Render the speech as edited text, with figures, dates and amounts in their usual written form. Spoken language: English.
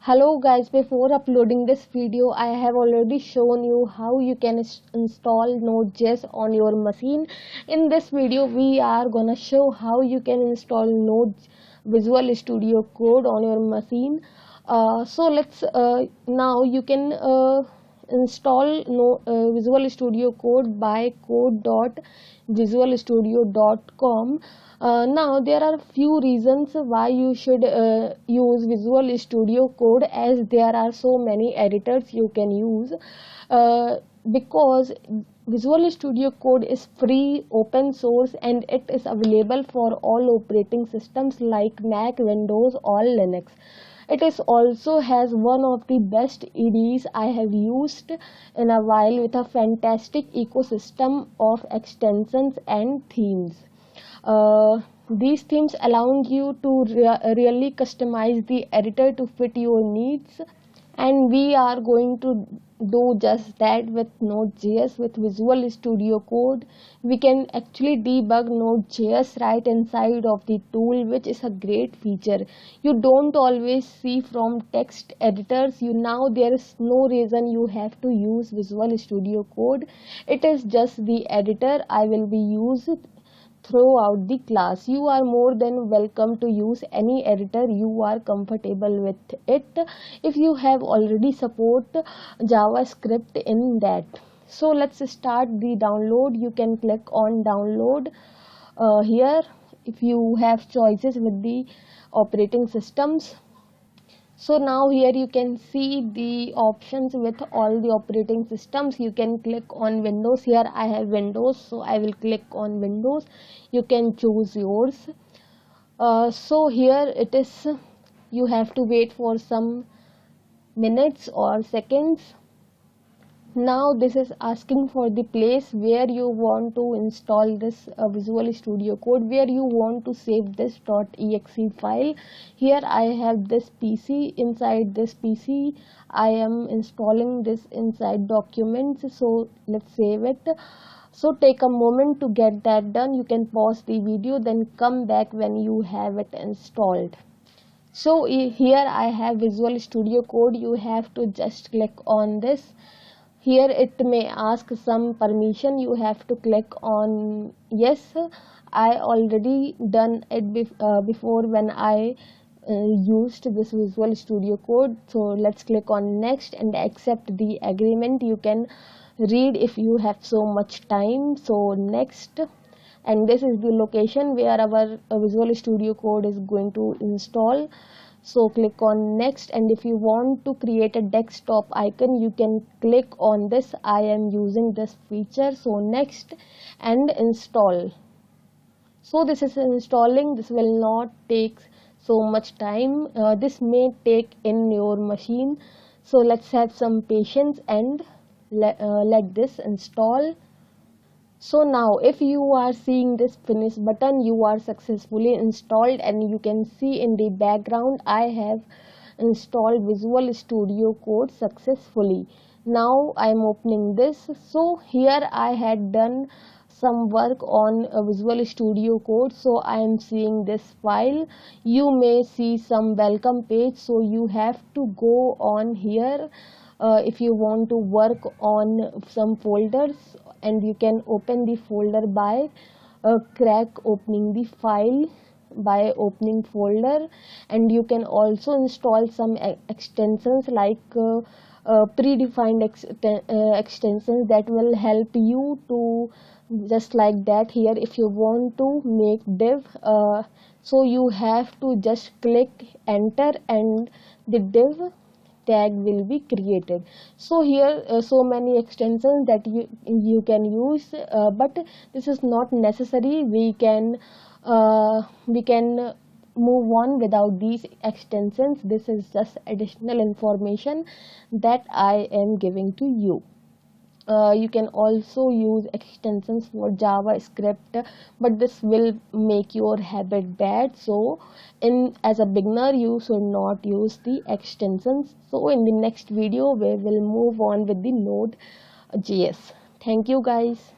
Hello guys, before uploading this video, I have already shown you how you can install Node.js on your machine. In this video, we are gonna show how you can install Node Visual Studio Code on your machine. So let's now you can install Visual Studio Code by code.visualstudio.com. Now there are few reasons why you should use Visual Studio Code, as there are so many editors you can use. Because Visual Studio Code is free, open source, and it is available for all operating systems like Mac, Windows, or Linux. It is also has one of the best IDEs I have used in a while, with a fantastic ecosystem of extensions and themes. These themes allowing you to really customize the editor to fit your needs, and we are going to do just that with Node.js. With Visual Studio Code, we can actually debug Node.js right inside of the tool, which is a great feature you don't always see from text editors. Now there is no reason you have to use Visual Studio Code. It is just the editor I will be used throughout the class. You are more than welcome to use any editor you are comfortable with it, if you have already support JavaScript in that. So let's start the download. You can click on download here if you have choices with the operating systems. So now here you can see the options with all the operating systems. You can click on Windows. Here I have Windows, so I will click on Windows. You can choose yours. So here it is, you have to wait for some minutes or seconds. Now this is asking for the place where you want to install this Visual Studio Code, where you want to save this .exe file. Here I have this PC. Inside this PC I am installing this inside documents, so let's save it. So take a moment to get that done. You can pause the video, then come back when you have it installed. So here I have Visual Studio Code. You have to just click on this. Here it may ask some permission. You have to click on yes. I already done it before when I used this Visual Studio Code. So let's click on next and accept the agreement. You can read if you have so much time. So next, and this is the location where our Visual Studio Code is going to install. So click on next, and if you want to create a desktop icon, you can click on this. I am using this feature. So next and install. So this is installing. This will not take so much time. This may take in your machine, so let's have some patience and let this install. So now if you are seeing this finish button, you are successfully installed, and you can see in the background I have installed Visual Studio Code successfully. Now I am opening this. So here I had done some work on Visual Studio Code, so I am seeing this file. You may see some welcome page, so you have to go on here if you want to work on some folders, and you can open the folder by crack opening the file by opening folder. And you can also install some extensions like predefined extensions that will help you to just like that. Here if you want to make div, so you have to just click enter and the div tag will be created. So here so many extensions that you can use, but this is not necessary. We can move on without these extensions. This is just additional information that I am giving to you. You can also use extensions for JavaScript, but this will make your habit bad. So as a beginner, you should not use the extensions. So in the next video we will move on with the Node.js. Thank you guys.